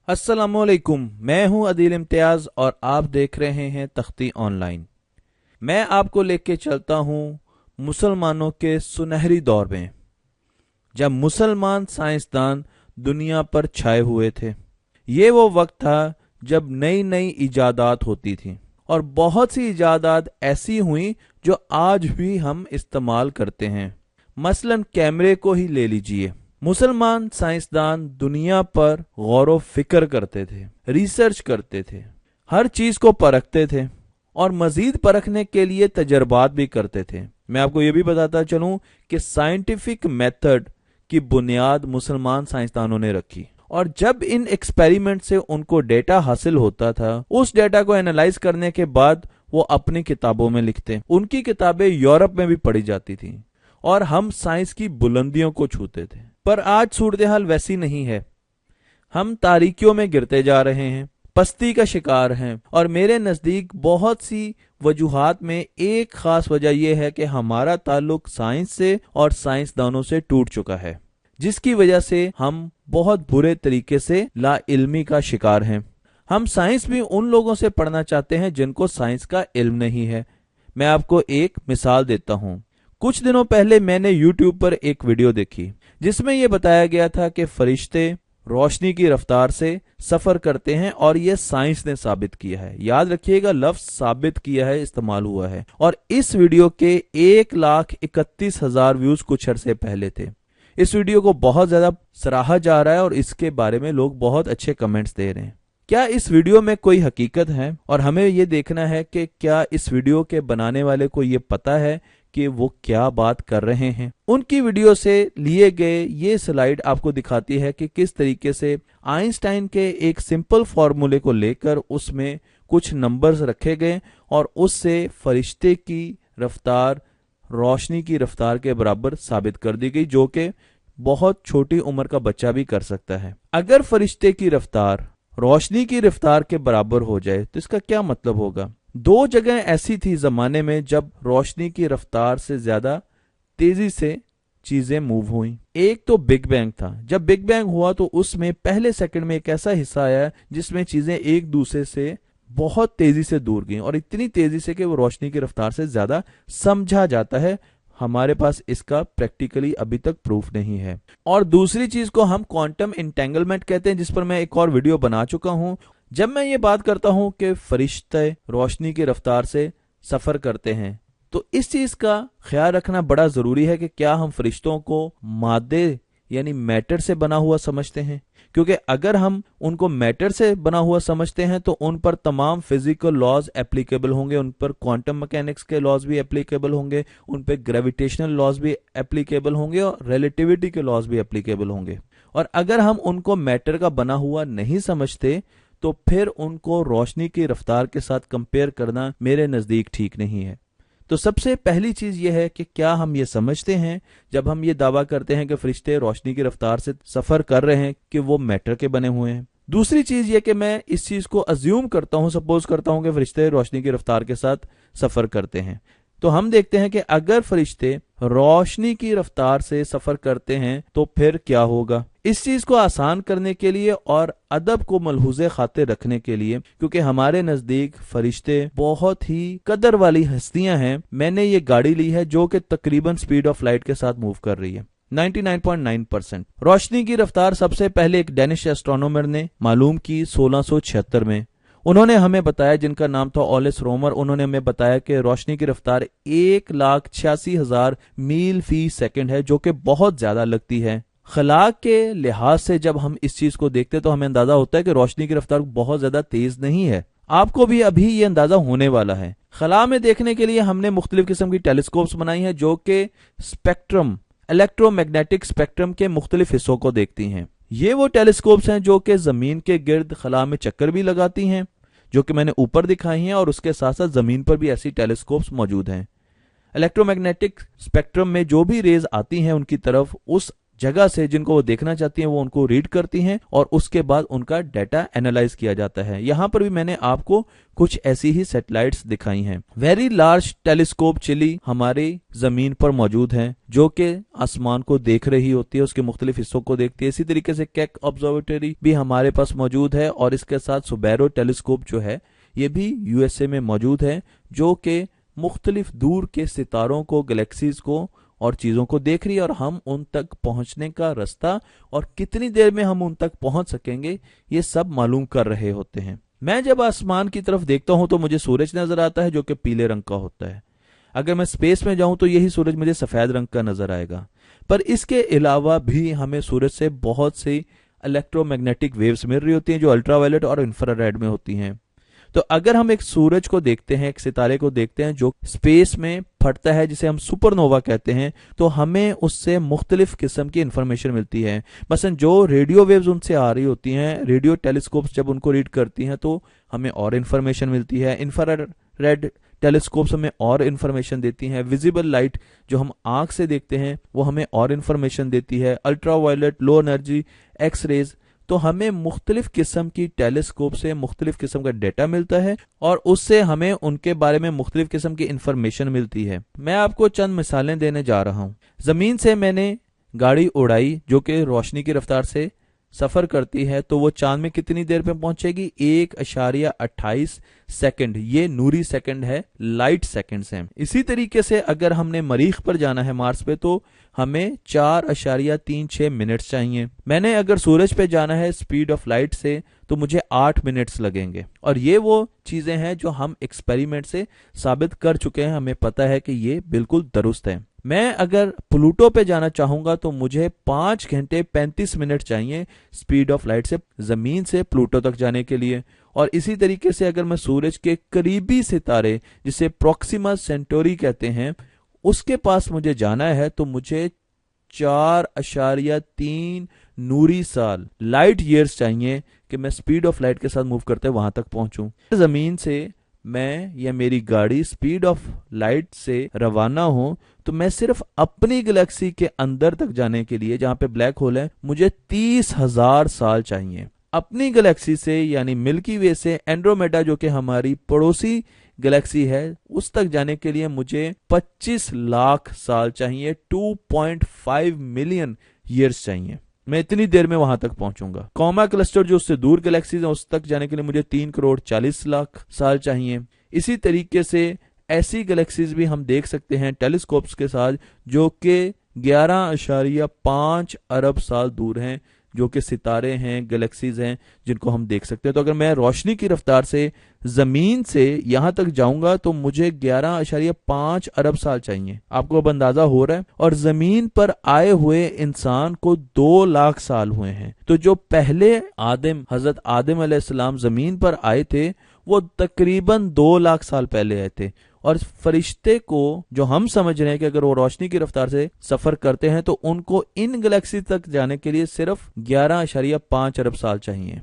अस्सलामुअलैकुम, मैं हूं अदील इम्तियाज और आप देख रहे हैं तख्ती ऑनलाइन। मैं आपको लेके चलता हूं मुसलमानों के सुनहरी दौर में, जब मुसलमान साइंसदान दुनिया पर छाए हुए थे। ये वो वक्त था जब नई नई इजादात होती थी और बहुत सी इजादात ऐसी हुई जो आज भी हम इस्तेमाल करते हैं। मसलन कैमरे को ही ले लीजिए। मुसलमान साइंसदान दुनिया पर गौर व फिक्र करते थे, रिसर्च करते थे, हर चीज को परखते थे और मजीद परखने के लिए तजर्बात भी करते थे। मैं आपको ये भी बताता चलूं कि साइंटिफिक मेथड की बुनियाद मुसलमान साइंसदानों ने रखी और जब इन एक्सपेरिमेंट से उनको डेटा हासिल होता था, उस डेटा को एनालाइज करने के बाद वो अपनी किताबों में लिखते। उनकी किताबें यूरोप में भी पढ़ी जाती थी और हम साइंस की बुलंदियों को छूते थे। पर आज सूरत हाल वैसी नहीं है। हम तारीकियों में गिरते जा रहे हैं, पस्ती का शिकार हैं और मेरे नजदीक बहुत सी वजूहात में एक खास वजह यह है कि हमारा ताल्लुक साइंस से और साइंसदानों से टूट चुका है, जिसकी वजह से हम बहुत बुरे तरीके से लाइल्मी का शिकार हैं। हम साइंस भी उन लोगों से पढ़ना चाहते हैं जिनको साइंस का इल्म नहीं है। मैं आपको एक मिसाल देता हूं। कुछ दिनों पहले मैंने YouTube पर एक वीडियो देखी जिसमें यह बताया गया था कि फरिश्ते रोशनी की रफ्तार से सफर करते हैं और यह साइंस ने साबित किया है। याद रखिएगा, लफ्ज साबित किया है इस्तेमाल हुआ है। और इस वीडियो के 1,31,000 व्यूज कुछ अरसे पहले थे। इस वीडियो को बहुत ज्यादा सराहा जा रहा है और इसके बारे में लोग बहुत अच्छे कमेंट्स दे रहे हैं। क्या इस वीडियो में कोई हकीकत है? और हमें यह देखना है कि क्या इस वीडियो के बनाने वाले को यह पता है कि वो क्या बात कर रहे हैं। उनकी वीडियो से लिए गए ये स्लाइड आपको दिखाती है कि किस तरीके से आइंस्टाइन के एक सिंपल फॉर्मूले को लेकर उसमें कुछ नंबर्स रखे गए और उससे फरिश्ते की रफ्तार रोशनी की रफ्तार के बराबर साबित कर दी गई, जो कि बहुत छोटी उम्र का बच्चा भी कर सकता है। अगर फरिश्ते की रफ्तार रोशनी की रफ्तार के बराबर हो जाए तो इसका क्या मतलब होगा? दो जगह ऐसी थी जमाने में जब रोशनी की रफ्तार से ज्यादा तेजी से चीजें मूव हुई। एक तो बिग बैंग था। जब बिग बैंग हुआ तो उसमें पहले सेकंड में एक ऐसा हिस्सा आया जिसमें चीजें एक दूसरे से बहुत तेजी से दूर गईं और इतनी तेजी से कि वो रोशनी की रफ्तार से ज्यादा समझा जाता है। हमारे पास इसका प्रैक्टिकली अभी तक प्रूफ नहीं है। और दूसरी चीज को हम क्वांटम इंटेंगलमेंट कहते हैं, जिस पर मैं एक और वीडियो बना चुका हूं। जब मैं ये बात करता हूं कि फरिश्ते रोशनी की रफ्तार से सफर करते हैं तो इस चीज का ख्याल रखना बड़ा जरूरी है कि क्या हम फरिश्तों को मादे यानी मैटर से बना हुआ समझते हैं। क्योंकि अगर हम उनको मैटर से बना हुआ समझते हैं तो उन पर तमाम फिजिकल लॉज एप्लीकेबल होंगे, उन पर क्वांटम मैकेनिक्स के लॉज भी एप्लीकेबल होंगे, उन पर ग्रेविटेशनल लॉज भी एप्लीकेबल होंगे और रिलेटिविटी के लॉज भी एप्लीकेबल होंगे। और अगर हम उनको मैटर का बना हुआ नहीं समझते तो फिर उनको रोशनी की रफ्तार के साथ कंपेयर करना मेरे नजदीक ठीक नहीं है। तो सबसे पहली चीज यह है कि क्या हम ये समझते हैं जब हम ये दावा करते हैं कि फरिश्ते रोशनी की रफ्तार से सफर कर रहे हैं कि वो मैटर के बने हुए हैं। दूसरी चीज ये कि मैं इस चीज को अज्यूम करता हूं, सपोज करता हूं कि फरिश्ते रोशनी की रफ्तार के साथ सफर करते हैं। तो हम देखते हैं कि अगर फरिश्ते रोशनी की रफ्तार से सफर करते हैं तो फिर क्या होगा। इस चीज को आसान करने के लिए और अदब को मलहूज़े खातिर रखने के लिए, क्योंकि हमारे नजदीक फरिश्ते बहुत ही कदर वाली हस्तियां हैं, मैंने ये गाड़ी ली है जो कि तकरीबन स्पीड ऑफ लाइट के साथ मूव कर रही है 99.9%। रोशनी की रफ्तार सबसे पहले एक डेनिश एस्ट्रोनॉमर ने मालूम की 1676 में। उन्होंने हमें बताया, जिनका नाम था ओलिस रोमर, उन्होंने हमें बताया कि रोशनी की रफ्तार 1,86,000 मील फी सेकंड है, जो कि बहुत ज्यादा लगती है। खला के लिहाज से जब हम इस चीज को देखते तो हमें अंदाजा होता है कि रोशनी की रफ्तार बहुत ज्यादा तेज नहीं है। आपको भी अभी ये अंदाजा होने वाला है। खला में देखने के लिए हमने मुख्तलिफ किस्म की टेलीस्कोप्स बनाई हैं जो कि स्पेक्ट्रम, इलेक्ट्रोमैग्नेटिक स्पेक्ट्रम के मुख्तलिफ हिस्सों को देखती हैं। ये वो टेलीस्कोप्स हैं जो कि जमीन के गिर्द खला में चक्कर भी लगाती हैं, जो कि मैंने ऊपर दिखाई हैं, और उसके साथ साथ जमीन पर भी ऐसी टेलीस्कोप्स मौजूद हैं। इलेक्ट्रोमैग्नेटिक स्पेक्ट्रम में जो भी रेज आती हैं उनकी तरफ, उस जगह से जिनको वो देखना चाहती हैं वो उनको रीड करती हैं और उसके बाद उनका डाटा एनालाइज किया जाता है। यहाँ पर भी मैंने आपको कुछ ऐसी ही सैटेलाइट्स दिखाई हैं। वेरी लार्ज टेलीस्कोप चिली हमारी जमीन पर मौजूद है जो कि आसमान को देख रही होती है, उसके मुख्तलिफ हिस्सों को देखती है। इसी तरीके से केक ऑब्जर्वेटरी भी हमारे पास मौजूद है और इसके साथ सुबेरो टेलीस्कोप जो है ये भी यूएसए में मौजूद है जो कि मुख्तलिफ दूर के सितारों को, गैलेक्सीज को और चीजों को देख रही है और हम उन तक पहुंचने का रास्ता और कितनी देर में हम उन तक पहुंच सकेंगे ये सब मालूम कर रहे होते हैं। मैं जब आसमान की तरफ देखता हूं तो मुझे सूरज नजर आता है जो कि पीले रंग का होता है। अगर मैं स्पेस में जाऊं तो यही सूरज मुझे सफेद रंग का नजर आएगा। पर इसके अलावा भी हमें सूरज से बहुत सी इलेक्ट्रोमैग्नेटिक वेव्स मिल रही होती हैं जो अल्ट्रावायलेट और इंफ्रारेड में होती हैं। तो अगर हम एक सूरज को देखते हैं, एक सितारे को देखते हैं जो स्पेस में फटता है जिसे हम सुपरनोवा कहते हैं, तो हमें उससे मुख्तलिफ किस्म की इंफॉर्मेशन मिलती है। मसलन जो रेडियो वेव्स उनसे आ रही होती हैं, रेडियो टेलीस्कोप्स जब उनको रीड करती हैं तो हमें और इंफॉर्मेशन मिलती है। इंफ्रारेड टेलीस्कोप्स हमें और इंफॉर्मेशन देती हैं। विजिबल लाइट जो हम आंख से देखते हैं वो हमें और इंफॉर्मेशन देती है। Ultraviolet, low energy, X rays, तो हमें मुख्तलिफ किस्म की टेलीस्कोप से मुख्तलिफ किस्म का डेटा मिलता है और उससे हमें उनके बारे में मुख्तलिफ किस्म की इंफॉर्मेशन मिलती है। मैं आपको चंद मिसालें देने जा रहा हूं। जमीन से मैंने गाड़ी उड़ाई जो कि रोशनी की रफ्तार से सफर करती है, तो वो चांद में कितनी देर में पहुंचेगी? 1.28 सेकंड। ये नूरी सेकंड है, लाइट सेकंड्स हैं। इसी तरीके से अगर हमने मरीख पर जाना है मार्स पे तो हमें 4.36 मिनट्स चाहिए। मैंने अगर सूरज पे जाना है स्पीड ऑफ लाइट से तो मुझे 8 मिनट्स लगेंगे। और ये वो चीजें हैं जो हम एक्सपेरिमेंट से साबित कर चुके हैं, हमें पता है कि ये बिल्कुल दुरुस्त है। मैं अगर प्लूटो पे जाना चाहूंगा तो मुझे 5 घंटे 35 मिनट चाहिए स्पीड ऑफ लाइट से जमीन से प्लूटो तक जाने के लिए। और इसी तरीके से अगर मैं सूरज के करीबी सितारे जिसे प्रोक्सिमा सेंटोरी कहते हैं उसके पास मुझे जाना है तो मुझे 4.3 नूरी साल, लाइट ईयर्स चाहिए कि मैं स्पीड ऑफ लाइट के साथ मूव करते वहां तक पहुंचूं। जमीन से मैं या मेरी गाड़ी स्पीड ऑफ लाइट से रवाना हो तो मैं सिर्फ अपनी गैलेक्सी के अंदर तक जाने के लिए जहां पे ब्लैक होल है मुझे 30,000 साल चाहिए। अपनी गैलेक्सी से यानी मिल्की वे से एंड्रोमेडा जो कि हमारी पड़ोसी गैलेक्सी है उस तक जाने के लिए मुझे 25 लाख साल चाहिए। 2.5 मिलियन ईयर्स चाहिए। मैं इतनी देर में वहां तक पहुंचूंगा। कॉमा क्लस्टर जो उससे दूर गैलेक्सीज है उस तक जाने के लिए मुझे 3,40,00,000 साल चाहिए। इसी तरीके से ऐसी गैलेक्सीज भी हम देख सकते हैं टेलीस्कोप्स के साथ जो कि 11.5 अरब साल दूर हैं, जो कि सितारे हैं, गैलेक्सीज हैं जिनको हम देख सकते हैं। तो अगर मैं रोशनी की रफ्तार से जमीन से यहां तक जाऊंगा तो मुझे 11.5 अरब साल चाहिए। आपको अब अंदाजा हो रहा है। और जमीन पर आए हुए इंसान को 2 लाख साल हुए हैं। तो जो पहले हजरत आदम अलैहिस्सलाम जमीन पर आए थे वो तकरीबन 2 लाख साल पहले आए थे। और फरिश्ते को जो हम समझ रहे हैं कि अगर वो रोशनी की रफ्तार से सफर करते हैं तो उनको इन गैलेक्सी तक जाने के लिए सिर्फ 11.5 अरब साल चाहिए।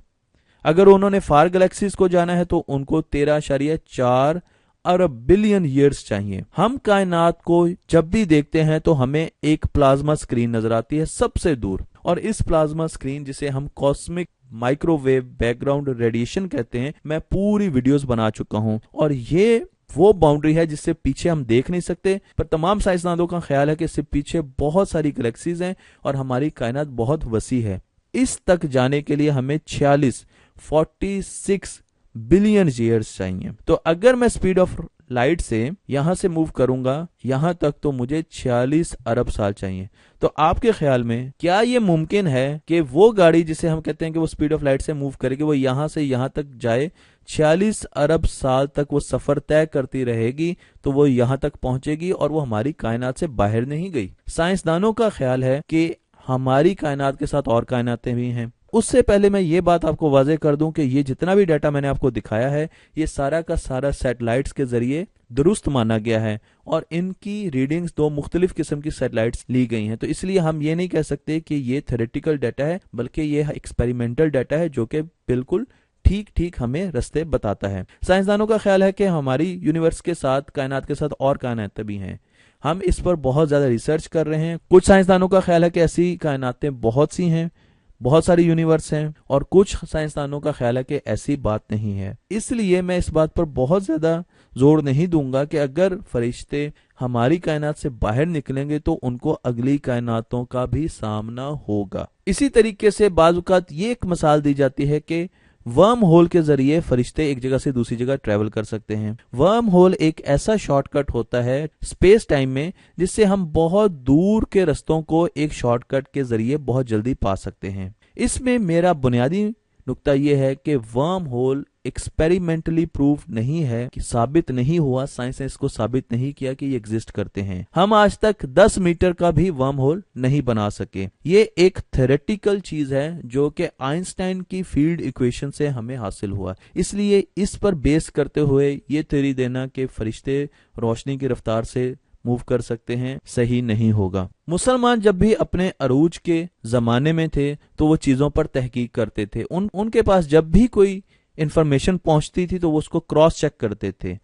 अगर उन्होंने फार गैलेक्सीज को जाना है तो उनको 13.4 अरब बिलियन ईयर्स चाहिए। हम कायनात को जब भी देखते हैं तो हमें एक प्लाज्मा स्क्रीन नजर आती है सबसे दूर, और इस प्लाज्मा स्क्रीन जिसे हम कॉस्मिक माइक्रोवेव बैकग्राउंड रेडिएशन कहते हैं, मैं पूरी वीडियोस बना चुका हूं। और ये वो बाउंड्री है जिससे पीछे हम देख नहीं सकते, पर तमाम साइंसदानों का ख्याल है कि इससे पीछे बहुत सारी गैलेक्सीज हैं और हमारी कायनात बहुत वसी है। इस तक जाने के लिए हमें 46 बिलियन ईयर्स चाहिए। तो अगर मैं स्पीड ऑफ लाइट से यहां से मूव करूंगा यहां तक तो मुझे 46 अरब साल चाहिए। तो आपके ख्याल में क्या यह मुमकिन है कि वो गाड़ी जिसे हम कहते हैं कि वो स्पीड ऑफ लाइट से मूव करेगी वो यहां से यहां तक जाए, 46 अरब साल तक वो सफर तय करती रहेगी तो वो यहां तक पहुंचेगी और वो हमारी कायनात से बाहर नहीं गई? साइंसदानों का ख्याल है कि हमारी कायनात के साथ और कायनातें भी हैं। उससे पहले मैं ये बात आपको वाज़ेह कर दूं कि ये जितना भी डाटा मैंने आपको दिखाया है ये सारा का सारा सैटेलाइट्स के जरिए दुरुस्त माना गया है और इनकी रीडिंग्स 2 मुख्तलिफ किस्म की सैटेलाइट्स ली गई हैं। तो इसलिए हम ये नहीं कह सकते कि ये थ्योरेटिकल डाटा है, बल्कि ये एक्सपेरिमेंटल डाटा है जो कि बिल्कुल ठीक हमें रास्ते बताता है। साइंसदानों का ख्याल है कि हमारी यूनिवर्स के साथ, कायनात के साथ और कायनातें भी हैं। हम इस पर बहुत ज्यादा रिसर्च कर रहे हैं। कुछ साइंसदानों का ख्याल है कि ऐसी कायनातें बहुत सी हैं, बहुत सारे यूनिवर्स हैं, और कुछ साइंसदानों का ख्याल है कि ऐसी बात नहीं है। इसलिए मैं इस बात पर बहुत ज्यादा जोर नहीं दूंगा कि अगर फरिश्ते हमारी कायनात से बाहर निकलेंगे तो उनको अगली कायनातों का भी सामना होगा। इसी तरीके से बाज़ औक़ात ये एक मिसाल दी जाती है कि वर्म होल के जरिए फरिश्ते एक जगह से दूसरी जगह ट्रेवल कर सकते हैं। वर्म होल एक ऐसा शॉर्टकट होता है स्पेस टाइम में जिससे हम बहुत दूर के रस्तों को एक शॉर्टकट के जरिए बहुत जल्दी पा सकते हैं। इसमें मेरा बुनियादी नुक्ता यह है कि वर्म होल एक्सपेरिमेंटली प्रूव नहीं है, कि साबित नहीं हुआ, साइंस ने इसको साबित नहीं किया कि ये एग्जिस्ट करते हैं। हम आज तक 10 मीटर का भी वर्म होल नहीं बना सके। ये एक थ्योरेटिकल चीज है जो कि आइंस्टाइन की फील्ड इक्वेशन से हमें हासिल हुआ। इसलिए इस पर बेस करते हुए ये थ्योरी देना कि फरिश्ते रोशनी की रफ्तार से मूव कर सकते हैं सही नहीं होगा। मुसलमान जब भी अपने अरूज के जमाने में थे तो वो चीजों पर तहकीक करते थे। उनके पास जब भी कोई इंफॉर्मेशन पहुंचती थी तो वो उसको क्रॉस चेक करते थे,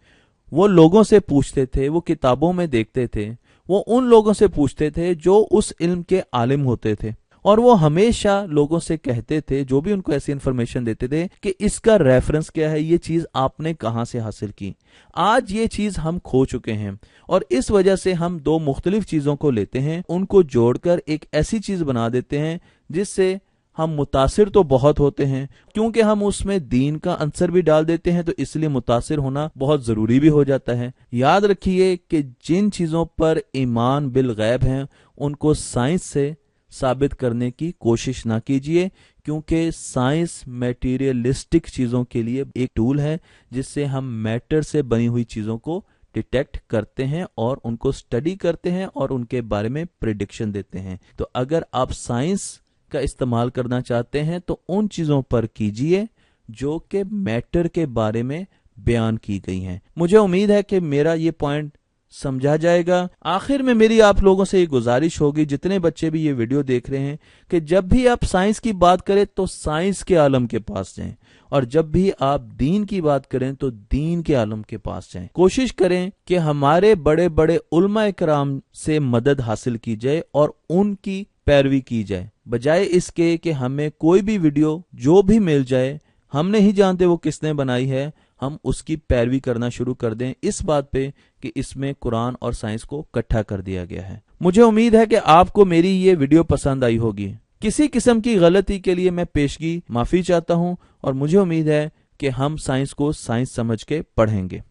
वो लोगों से पूछते थे, वो किताबों में देखते थे, वो उन लोगों से पूछते थे जो उस इल्म के आलिम होते थे, और वो हमेशा लोगों से कहते थे जो भी उनको ऐसी इंफॉर्मेशन देते थे कि इसका रेफरेंस क्या है, ये चीज आपने कहां से हासिल की। आज ये चीज हम खो चुके हैं और इस वजह से हम दो मुख्तलिफ चीजों को लेते हैं, उनको जोड़कर एक ऐसी चीज बना देते हैं जिससे हम मुतासिर तो बहुत होते हैं, क्योंकि हम उसमें दीन का अंसर भी डाल देते हैं, तो इसलिए मुतासिर होना बहुत जरूरी भी हो जाता है। याद रखिए कि जिन चीजों पर ईमान बिल गैब है उनको साइंस से साबित करने की कोशिश ना कीजिए, क्योंकि साइंस मैटीरियलिस्टिक चीजों के लिए एक टूल है जिससे हम मैटर से बनी हुई चीजों को डिटेक्ट करते हैं और उनको स्टडी करते हैं और उनके बारे में प्रिडिक्शन देते हैं। तो अगर आप साइंस का इस्तेमाल करना चाहते हैं तो उन चीजों पर कीजिए जो कि मैटर के बारे में बयान की गई हैं। मुझे उम्मीद है कि मेरा ये पॉइंट समझा जाएगा। आखिर में मेरी आप लोगों से ये गुजारिश होगी, जितने बच्चे भी ये वीडियो देख रहे हैं, कि जब भी आप साइंस की बात करें तो साइंस के आलम के पास जाएं, और जब भी आप दीन की बात करें तो दीन के आलम के पास जाएं। कोशिश करें कि हमारे बड़े बड़े उलमा इकराम से मदद हासिल की जाए और उनकी पैरवी की जाए, बजाय इसके कि हमें कोई भी वीडियो जो भी मिल जाए, हम नहीं जानते वो किसने बनाई है, हम उसकी पैरवी करना शुरू कर दें इस बात पे कि इसमें कुरान और साइंस को इकट्ठा कर दिया गया है। मुझे उम्मीद है कि आपको मेरी ये वीडियो पसंद आई होगी। किसी किस्म की गलती के लिए मैं पेशगी माफी चाहता हूं और मुझे उम्मीद है कि हम साइंस को साइंस समझ के पढ़ेंगे।